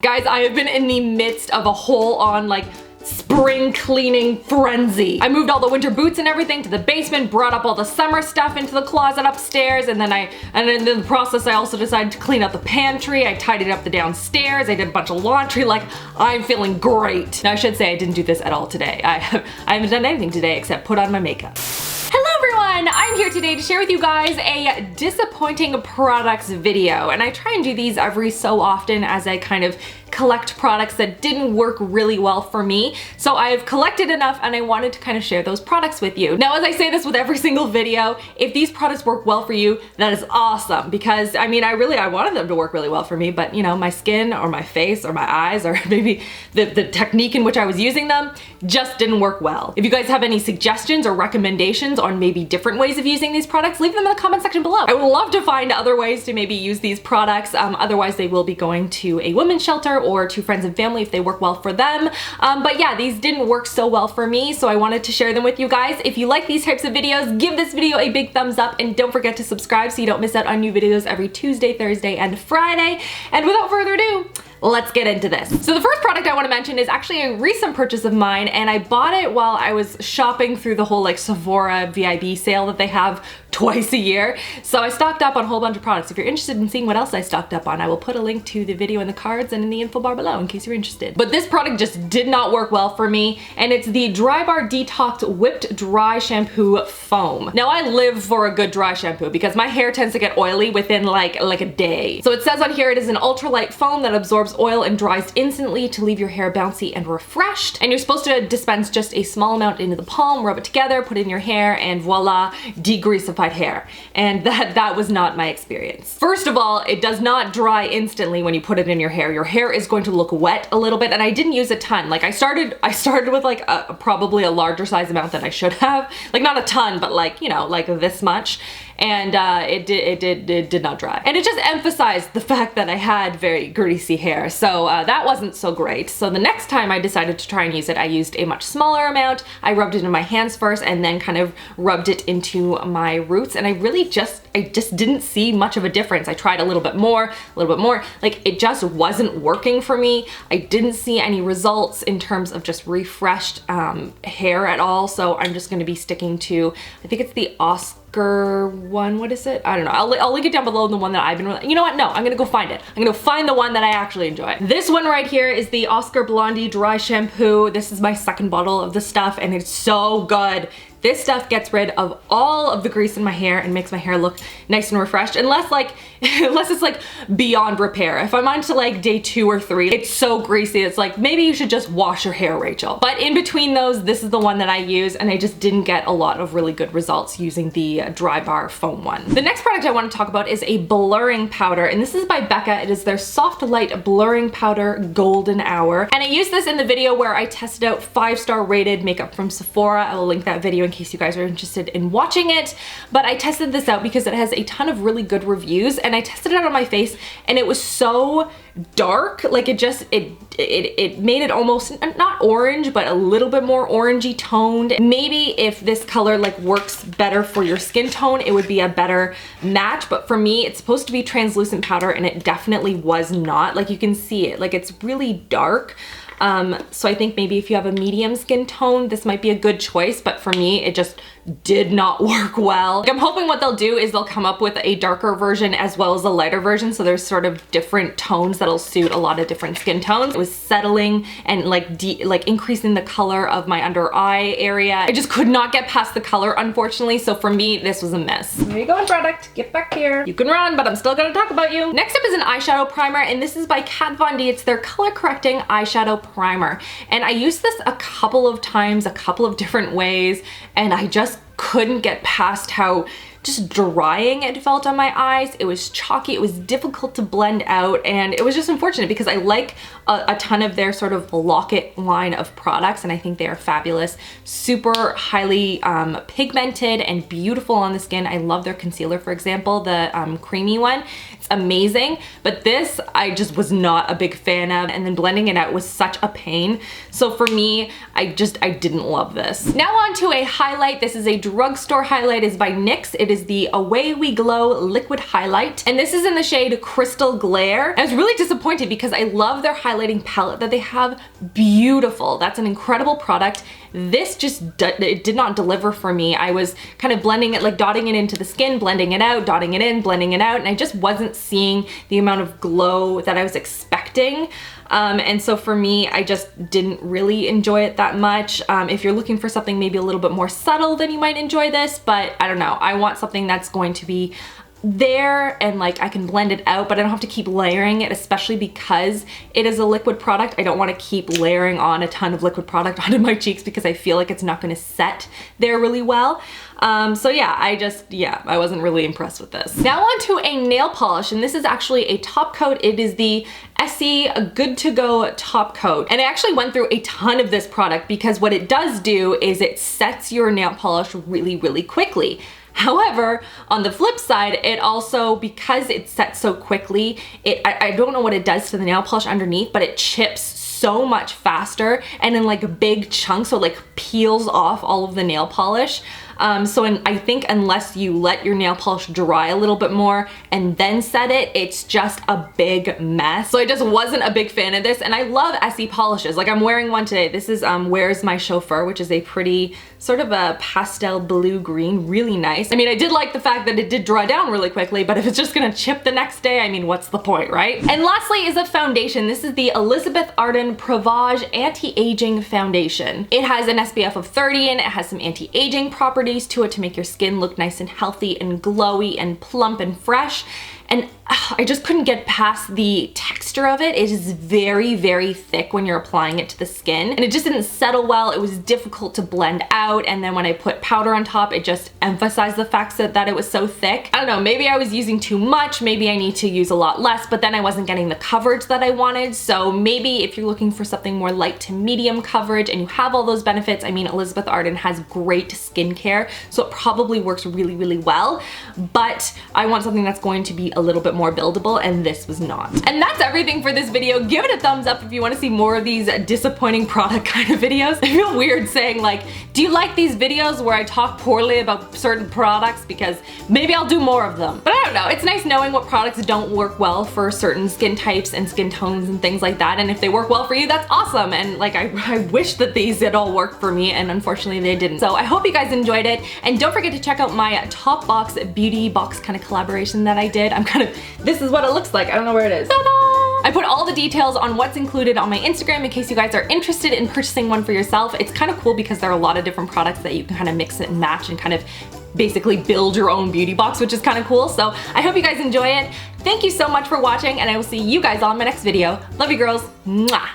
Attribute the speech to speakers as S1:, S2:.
S1: Guys, I have been in the midst of a whole on like spring cleaning frenzy. I moved all the winter boots and everything to the basement, brought up all the summer stuff into the closet upstairs, and then in the process I also decided to clean out the pantry. I tidied up the downstairs, I did a bunch of laundry. Like, I'm feeling great. Now I should say I didn't do this at all today. I haven't done anything today except put on my makeup. Hello everyone! I'm here today to share with you guys a disappointing products video, and I try and do these every so often as I kind of collect products that didn't work really well for me. So I've collected enough and I wanted to kind of share those products with you. Now, as I say this with every single video, if these products work well for you, that is awesome, because I mean, I wanted them to work really well for me, but you know, my skin or my face or my eyes or maybe the technique in which I was using them just didn't work well. If you guys have any suggestions or recommendations on maybe different ways of using these products, leave them in the comment section below. I would love to find other ways to maybe use these products. Otherwise they will be going to a women's shelter or to friends and family if they work well for them. But yeah, these didn't work so well for me, so I wanted to share them with you guys. If you like these types of videos, give this video a big thumbs up and don't forget to subscribe so you don't miss out on new videos every Tuesday, Thursday, and Friday. And without further ado, let's get into this. So the first product I want to mention is actually a recent purchase of mine, and I bought it while I was shopping through the whole like Sephora VIB sale that they have twice a year. So I stocked up on a whole bunch of products. If you're interested in seeing what else I stocked up on, I will put a link to the video in the cards and in the info bar below in case you're interested. But this product just did not work well for me, and it's the Drybar Detox Whipped Dry Shampoo Foam. Now I live for a good dry shampoo because my hair tends to get oily within like a day. So it says on here it is an ultralight foam that absorbs oil and dries instantly to leave your hair bouncy and refreshed. And you're supposed to dispense just a small amount into the palm, rub it together, put it in your hair, and voila, degreasified hair. And that was not my experience. First of all, it does not dry instantly when you put it in your hair. Your hair is going to look wet a little bit, and I didn't use a ton. Like I started with like probably a larger size amount than I should have. Like not a ton, but like, you know, like this much. And it did not dry. And it just emphasized the fact that I had very greasy hair. So that wasn't so great. So the next time I decided to try and use it, I used a much smaller amount. I rubbed it in my hands first and then kind of rubbed it into my roots. And I just didn't see much of a difference. I tried a little bit more. Like it just wasn't working for me. I didn't see any results in terms of just refreshed hair at all. So I'm just gonna be sticking to, I think it's the Oscar one. What is it? I don't know. I'll link it down below, the one that I've been, you know what? No, I'm gonna go find it. I'm gonna find the one that I actually enjoy. This one right here is the Oscar Blondie Dry Shampoo. This is my second bottle of the stuff and it's so good. This stuff gets rid of all of the grease in my hair and makes my hair look nice and refreshed, unless it's like beyond repair. If I'm on to like day 2 or 3, it's so greasy, it's like, maybe you should just wash your hair, Rachel. But in between those, this is the one that I use, and I just didn't get a lot of really good results using the Drybar foam one. The next product I want to talk about is a blurring powder, and this is by Becca. It is their Soft Light Blurring Powder Golden Hour. And I used this in the video where I tested out 5-star rated makeup from Sephora. I will link that video in case you guys are interested in watching it. But I tested this out because it has a ton of really good reviews, and I tested it out on my face and it was so dark. Like it made it almost not orange, but a little bit more orangey toned. Maybe if this color like works better for your skin tone, it would be a better match. But for me, it's supposed to be translucent powder and it definitely was not. Like you can see it, like it's really dark. So I think maybe if you have a medium skin tone, this might be a good choice, but for me, it just did not work well. Like, I'm hoping what they'll do is they'll come up with a darker version as well as a lighter version, so there's sort of different tones that'll suit a lot of different skin tones. It was settling and like increasing the color of my under eye area. I just could not get past the color, unfortunately, so for me, this was a miss. There you go, product. Get back here. You can run, but I'm still gonna talk about you. Next up is an eyeshadow primer, and this is by Kat Von D. It's their color correcting eyeshadow primer. And I used this a couple of times, a couple of different ways, and I just couldn't get past how just drying it felt on my eyes. It was chalky, it was difficult to blend out, and it was just unfortunate because I like a ton of their sort of Lock-It line of products, and I think they are fabulous. Super highly pigmented and beautiful on the skin. I love their concealer, for example, the creamy one. It's amazing, but this I just was not a big fan of, and then blending it out was such a pain. So for me, I didn't love this. Now on to a highlight. This is a drugstore highlight. It's by NYX. It is the Away We Glow Liquid Highlight, and this is in the shade Crystal Glare. I was really disappointed because I love their highlighting palette that they have. Beautiful. That's an incredible product. This just it did not deliver for me. I was kind of blending it, like dotting it into the skin, blending it out, dotting it in, blending it out, and I just wasn't seeing the amount of glow that I was expecting. And so for me, I just didn't really enjoy it that much. If you're looking for something maybe a little bit more subtle, then you might enjoy this, but I don't know. I want something that's going to be there and like I can blend it out, but I don't have to keep layering it, especially because it is a liquid product. I don't want to keep layering on a ton of liquid product onto my cheeks because I feel like it's not going to set there really well. So yeah, I wasn't really impressed with this. Now on to a nail polish, and this is actually a top coat. It is the Essie Good To Go Topcoat. And I actually went through a ton of this product because what it does do is it sets your nail polish really, really quickly. However, on the flip side, it also, because it sets so quickly, I don't know what it does to the nail polish underneath, but it chips so much faster and in like big chunks, so it like peels off all of the nail polish. I think unless you let your nail polish dry a little bit more and then set it, it's just a big mess. So I just wasn't a big fan of this, and I love Essie polishes. Like I'm wearing one today. This is Where's My Chauffeur, which is a pretty sort of a pastel blue green, really nice. I mean, I did like the fact that it did dry down really quickly, but if it's just gonna chip the next day, I mean, what's the point, right? And lastly is a foundation. This is the Elizabeth Arden Provage Anti-Aging Foundation. It has an SPF of 30 and it has some anti-aging properties to it to make your skin look nice and healthy and glowy and plump and fresh. And I just couldn't get past the texture of it. It is very, very thick when you're applying it to the skin, and it just didn't settle well. It was difficult to blend out, and then when I put powder on top, it just emphasized the fact that it was so thick. I don't know, maybe I was using too much, maybe I need to use a lot less, but then I wasn't getting the coverage that I wanted. So maybe if you're looking for something more light to medium coverage and you have all those benefits, I mean, Elizabeth Arden has great skincare, so it probably works really, really well, but I want something that's going to be a little bit more buildable, and this was not. And that's everything for this video. Give it a thumbs up if you want to see more of these disappointing product kind of videos. I feel weird saying like, do you like these videos where I talk poorly about certain products? Because maybe I'll do more of them. But I don't know, it's nice knowing what products don't work well for certain skin types and skin tones and things like that, and if they work well for you, that's awesome. And like I wish that these had all worked for me, and unfortunately they didn't. So I hope you guys enjoyed it, and don't forget to check out my Top Box beauty box kind of collaboration that I did. This is what it looks like. I don't know where it is. Ta-da! I put all the details on what's included on my Instagram in case you guys are interested in purchasing one for yourself. It's kind of cool because there are a lot of different products that you can kind of mix and match and kind of basically build your own beauty box, which is kind of cool. So I hope you guys enjoy it. Thank you so much for watching, and I will see you guys all in my next video. Love you girls. Mwah!